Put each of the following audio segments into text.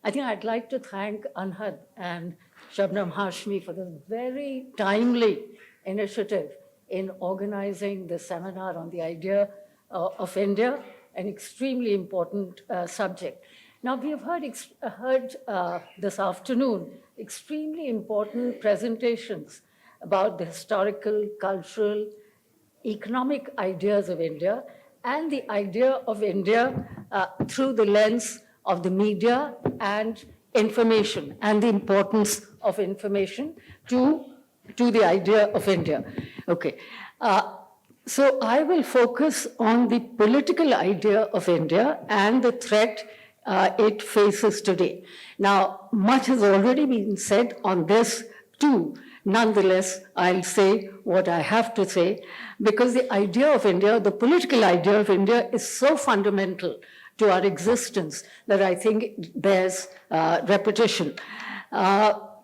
I think I'd like to thank Anhad and Shabnam Hashmi for this very timely initiative in organizing the seminar on the idea of India, an extremely important subject. Now, we have heard this afternoon extremely important presentations about the historical, cultural, economic ideas of India and the idea of India through the lens of the media and information and the importance of information to the idea of India. Okay. So I will focus on the political idea of India and the threat it faces today. Now, much has already been said on this too. Nonetheless, I'll say what I have to say, because the idea of India, the political idea of India, is so fundamental to our existence that I think it bears repetition. Now,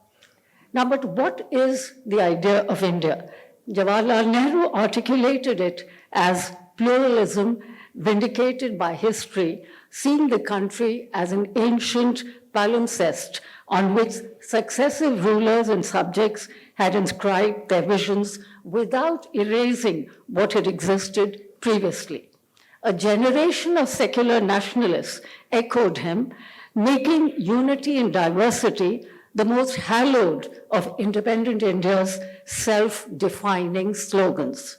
but what is the idea of India? Jawaharlal Nehru articulated it as pluralism vindicated by history, seeing the country as an ancient palimpsest on which successive rulers and subjects had inscribed their visions without erasing what had existed previously. A generation of secular nationalists echoed him, making unity in diversity the most hallowed of independent India's self-defining slogans.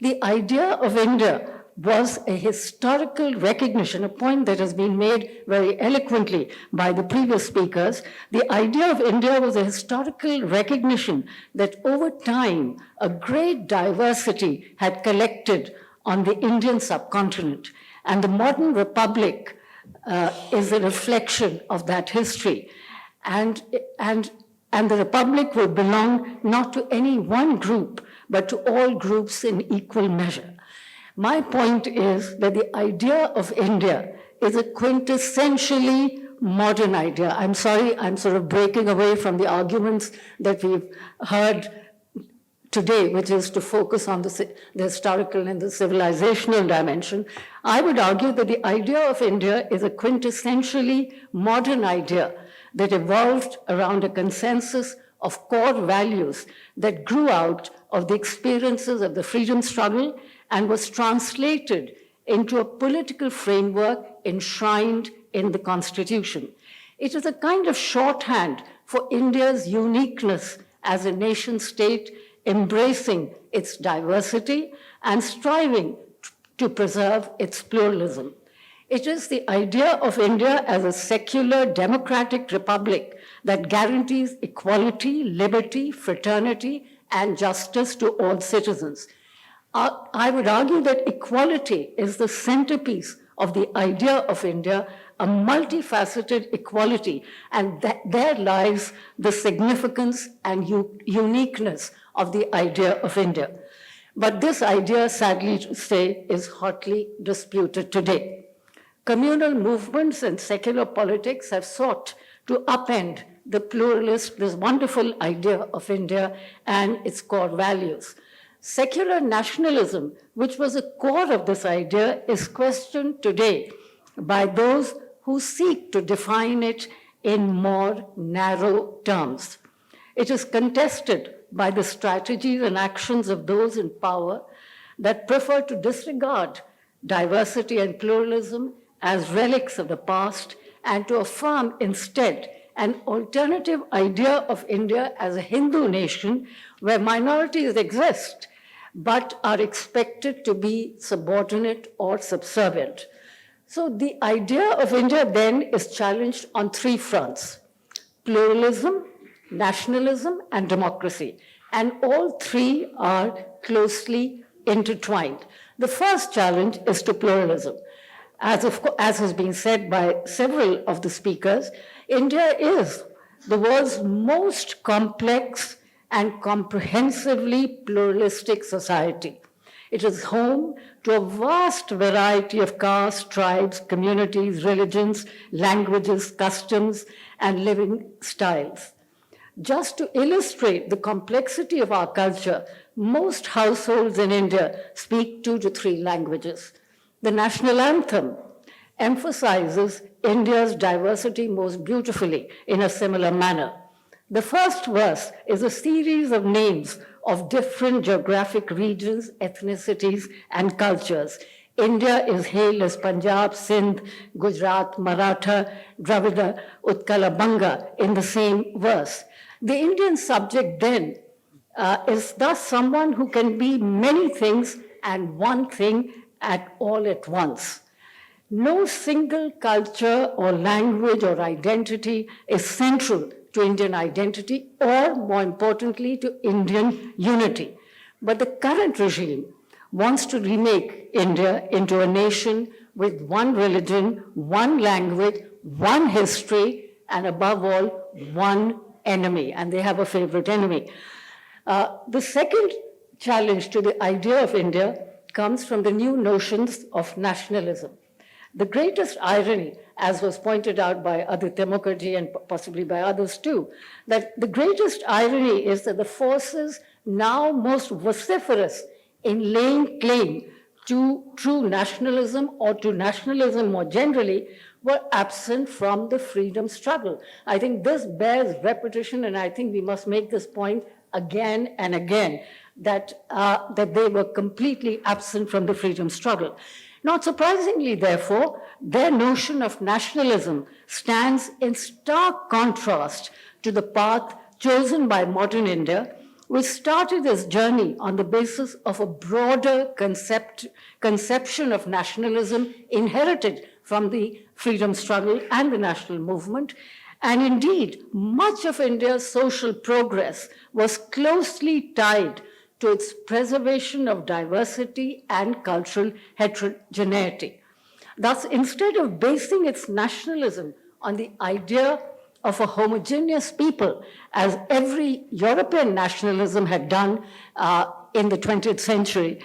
The idea of India was a historical recognition, a point that has been made very eloquently by the previous speakers. The idea of India was a historical recognition that over time, a great diversity had collected on the Indian subcontinent. And the modern republic is a reflection of that history. And the republic will belong not to any one group, but to all groups in equal measure. My point is that the idea of India is a quintessentially modern idea. I'm sorry, I'm sort of breaking away from the arguments that we've heard today, which is to focus on the historical and the civilizational dimension. I would argue that the idea of India is a quintessentially modern idea that evolved around a consensus of core values that grew out of the experiences of the freedom struggle and was translated into a political framework enshrined in the Constitution. It is a kind of shorthand for India's uniqueness as a nation state, embracing its diversity and striving to preserve its pluralism. It is the idea of India as a secular democratic republic that guarantees equality, liberty, fraternity, and justice to all citizens. I would argue that equality is the centerpiece of the idea of India, a multifaceted equality, and there lies the significance and uniqueness of the idea of India. But this idea, sadly to say, is hotly disputed today. Communal movements and secular politics have sought to upend the pluralist, this wonderful idea of India and its core values. Secular nationalism, which was a core of this idea, is questioned today by those who seek to define it in more narrow terms. It is contested by the strategies and actions of those in power that prefer to disregard diversity and pluralism as relics of the past and to affirm instead an alternative idea of India as a Hindu nation where minorities exist but are expected to be subordinate or subservient. So the idea of India then is challenged on three fronts: pluralism, nationalism, and democracy. And all three are closely intertwined. The first challenge is to pluralism. As has been said by several of the speakers, India is the world's most complex and comprehensively pluralistic society. It is home to a vast variety of castes, tribes, communities, religions, languages, customs, and living styles. Just to illustrate the complexity of our culture, most households in India speak 2 to 3 languages. The national anthem emphasizes India's diversity most beautifully in a similar manner. The first verse is a series of names of different geographic regions, ethnicities, and cultures. India is hailed as Punjab, Sindh, Gujarat, Maratha, Dravida, Utkala, Banga in the same verse. The Indian subject then is thus someone who can be many things and one thing all at once. No single culture or language or identity is central to Indian identity or, more importantly, to Indian unity. But the current regime wants to remake India into a nation with one religion, one language, one history, and above all, one enemy. And they have a favorite enemy. The second challenge to the idea of India comes from the new notions of nationalism. The greatest irony, as was pointed out by Aditya Mukherjee and possibly by others too, that the greatest irony is that the forces now most vociferous in laying claim to true nationalism or to nationalism more generally were absent from the freedom struggle. I think this bears repetition, and I think we must make this point again and again, that they were completely absent from the freedom struggle. Not surprisingly, therefore, their notion of nationalism stands in stark contrast to the path chosen by modern India, which started its journey on the basis of a broader conception of nationalism inherited from the freedom struggle and the national movement. And indeed, much of India's social progress was closely tied to its preservation of diversity and cultural heterogeneity. Thus, instead of basing its nationalism on the idea of a homogeneous people, as every European nationalism had done in the 20th century,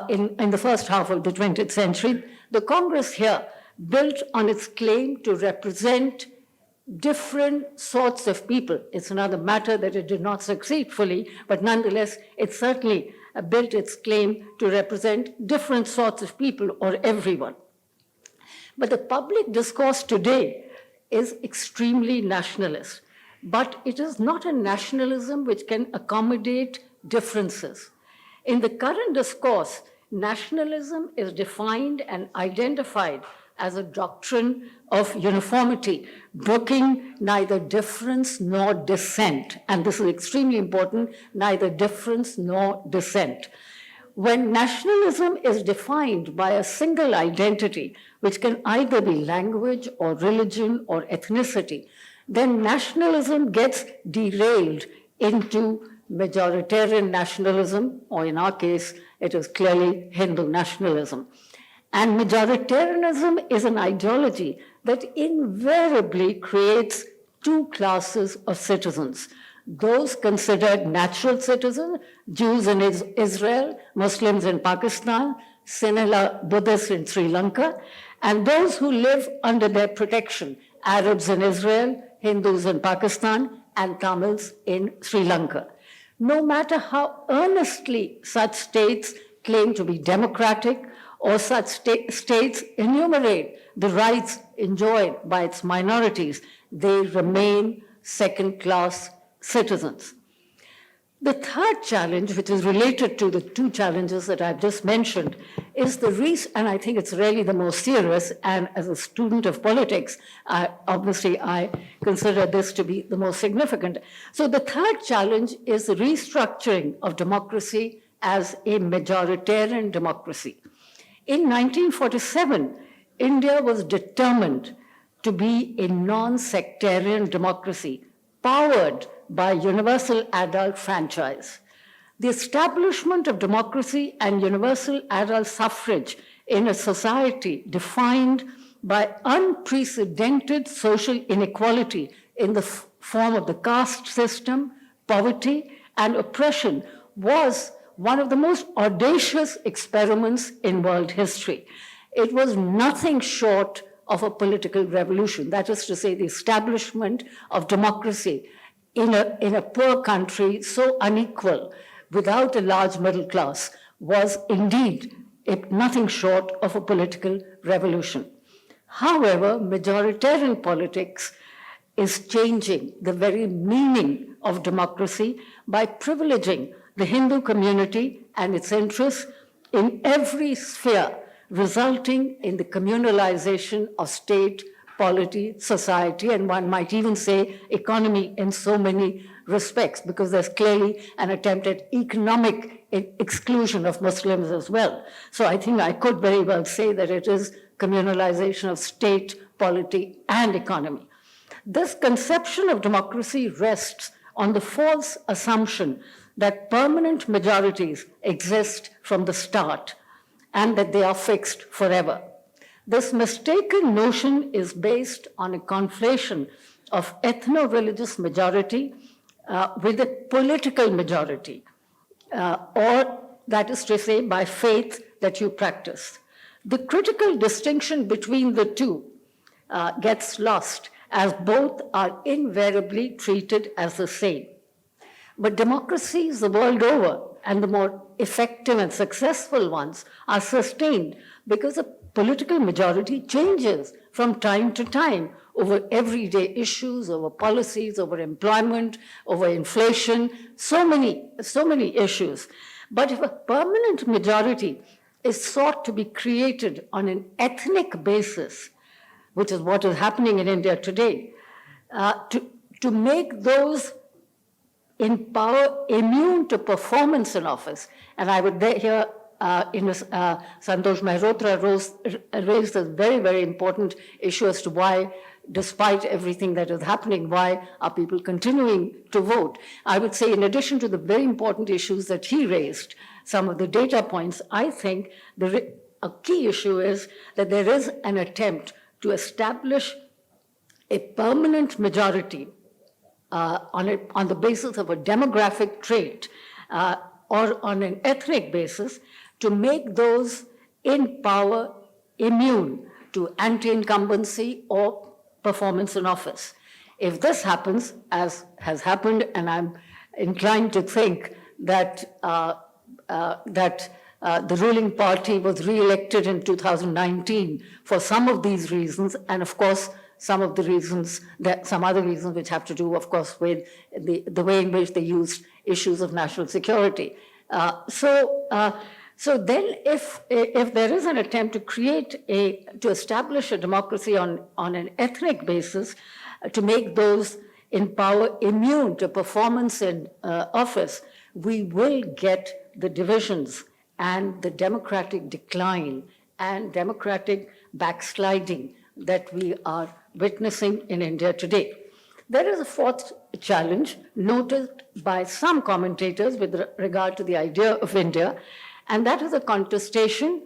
in the first half of the 20th century, the Congress here built on its claim to represent different sorts of people. It's another matter that it did not succeed fully, but nonetheless, it certainly built its claim to represent different sorts of people or everyone. But the public discourse today is extremely nationalist, but it is not a nationalism which can accommodate differences. In the current discourse, nationalism is defined and identified as a doctrine of uniformity, broking neither difference nor dissent. And this is extremely important, neither difference nor dissent. When nationalism is defined by a single identity, which can either be language or religion or ethnicity, then nationalism gets derailed into majoritarian nationalism, or in our case, it is clearly Hindu nationalism. And majoritarianism is an ideology that invariably creates two classes of citizens. Those considered natural citizens, Jews in Israel, Muslims in Pakistan, Sinhala Buddhists in Sri Lanka, and those who live under their protection, Arabs in Israel, Hindus in Pakistan, and Tamils in Sri Lanka. No matter how earnestly such states claim to be democratic, or such states enumerate the rights enjoyed by its minorities, they remain second-class citizens. The third challenge, which is related to the two challenges that I've just mentioned, is and I think it's really the most serious, and as a student of politics, obviously I consider this to be the most significant. So the third challenge is the restructuring of democracy as a majoritarian democracy. In 1947, India was determined to be a non-sectarian democracy, powered by universal adult franchise. The establishment of democracy and universal adult suffrage in a society defined by unprecedented social inequality in the form of the caste system, poverty, and oppression was one of the most audacious experiments in world history. It was nothing short of a political revolution. That is to say, the establishment of democracy in a poor country so unequal, without a large middle class, was indeed nothing short of a political revolution. However, majoritarian politics is changing the very meaning of democracy by privileging the Hindu community and its interests in every sphere, resulting in the communalization of state, polity, society, and one might even say economy in so many respects, because there's clearly an attempt at economic exclusion of Muslims as well. So I think I could very well say that it is communalization of state, polity, and economy. This conception of democracy rests on the false assumption that permanent majorities exist from the start and that they are fixed forever. This mistaken notion is based on a conflation of ethno-religious majority with a political majority, or that is to say, by faith that you practice. The critical distinction between the two gets lost, as both are invariably treated as the same. But democracies the world over, and the more effective and successful ones, are sustained because the political majority changes from time to time over everyday issues, over policies, over employment, over inflation, so many issues. But if a permanent majority is sought to be created on an ethnic basis, which is what is happening in India today, to make those in power immune to performance in office. And I would here, Santosh Mehrotra raised a very, very important issue as to why, despite everything that is happening, why are people continuing to vote? I would say, in addition to the very important issues that he raised, some of the data points, I think a key issue is that there is an attempt to establish a permanent majority on the basis of a demographic trait or on an ethnic basis, to make those in power immune to anti-incumbency or performance in office. If this happens, as has happened, and I'm inclined to think that the ruling party was re-elected in 2019 for some of these reasons, and of course, some other reasons which have to do, of course, with the way in which they used issues of national security. So then if there is an attempt to establish a democracy on an ethnic basis, to make those in power immune to performance in office, we will get the divisions and the democratic decline and democratic backsliding that we are witnessing in India today. There is a fourth challenge noted by some commentators with regard to the idea of India, and that is a contestation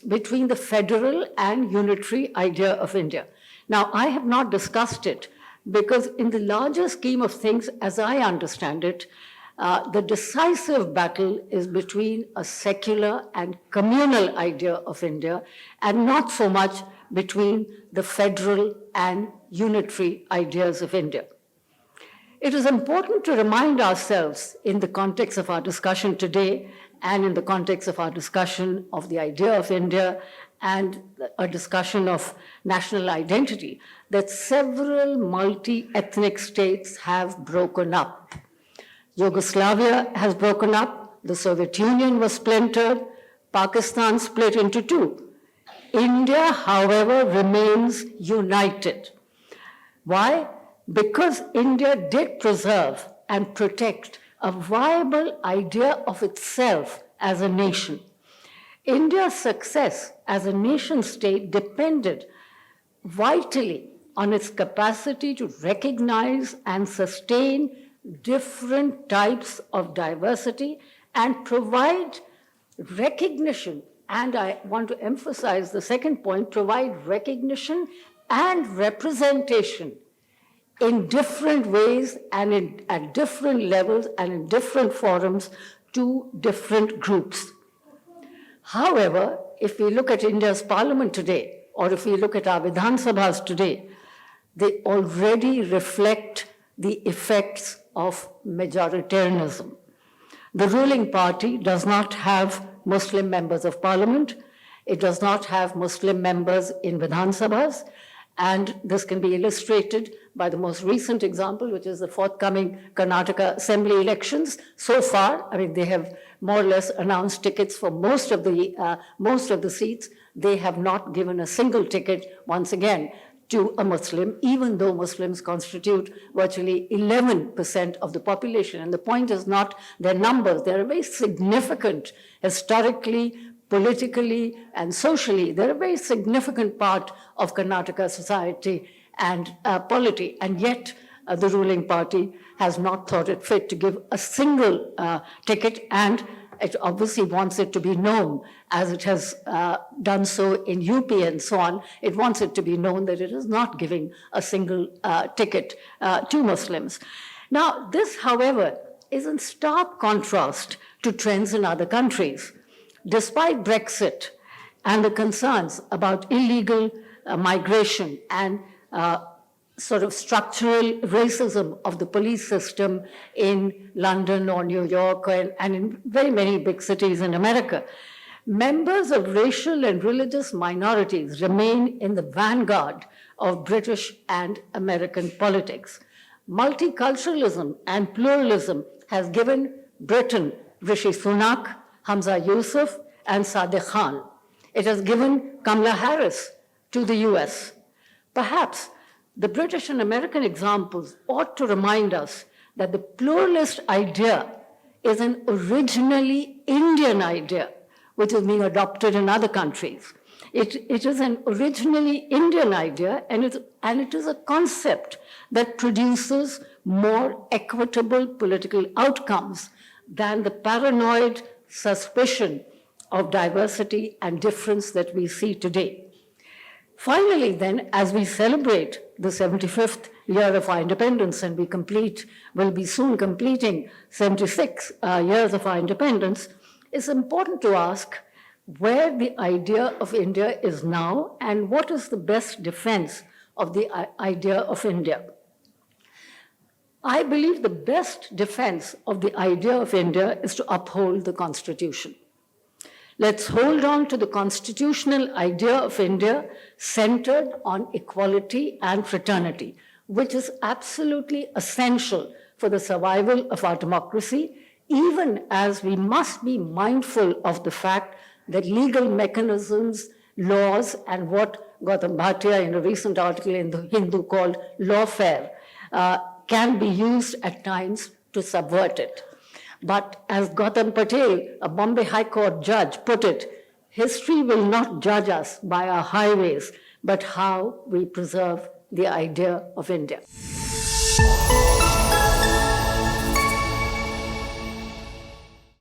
between the federal and unitary idea of India. Now, I have not discussed it because in the larger scheme of things, as I understand it, the decisive battle is between a secular and communal idea of India, and not so much between the federal and unitary ideas of India. It is important to remind ourselves, in the context of our discussion today and in the context of our discussion of the idea of India and a discussion of national identity, that several multi-ethnic states have broken up. Yugoslavia has broken up, the Soviet Union was splintered, Pakistan split into two. India, however, remains united. Why? Because India did preserve and protect a viable idea of itself as a nation. India's success as a nation state depended vitally on its capacity to recognize and sustain different types of diversity and provide recognition. And I want to emphasize the second point, provide recognition and representation in different ways and at different levels and in different forums to different groups. However, if we look at India's parliament today, or if we look at our Vidhan Sabhas today, they already reflect the effects of majoritarianism. The ruling party does not have Muslim members of parliament, It does not have Muslim members in Vidhan Sabhas, and this can be illustrated by the most recent example, which is the forthcoming Karnataka Assembly elections. So far, I mean, they have more or less announced tickets for most of the seats. They have not given a single ticket, once again, to a Muslim, even though Muslims constitute virtually 11% of the population. And the point is not their numbers. They're a very significant, historically, politically, and socially, they're a very significant part of Karnataka society and polity. And yet, the ruling party has not thought it fit to give a single ticket, and it obviously wants it to be known, as it has done so in UP and so on. It wants it to be known that it is not giving a single ticket to Muslims. Now, this, however, is in stark contrast to trends in other countries. Despite Brexit and the concerns about illegal migration and sort of structural racism of the police system in London or New York and in very many big cities in America, members of racial and religious minorities remain in the vanguard of British and American politics. Multiculturalism and pluralism has given Britain Rishi Sunak, Hamza Yusuf, and Sadiq Khan. It has given Kamala Harris to the US. Perhaps the British and American examples ought to remind us that the pluralist idea is an originally Indian idea, which is being adopted in other countries. It is an originally Indian idea, and it is a concept that produces more equitable political outcomes than the paranoid suspicion of diversity and difference that we see today. Finally, then, as we celebrate the 75th year of our independence, and will be soon completing 76 years of our independence, it's important to ask where the idea of India is now and what is the best defense of the idea of India. I believe the best defense of the idea of India is to uphold the Constitution. Let's hold on to the constitutional idea of India centered on equality and fraternity, which is absolutely essential for the survival of our democracy, even as we must be mindful of the fact that legal mechanisms, laws, and what Gautam Bhatia in a recent article in the Hindu called lawfare can be used at times to subvert it. But as Gautam Patel, a Bombay High Court judge, put it, history will not judge us by our highways, but how we preserve the idea of India.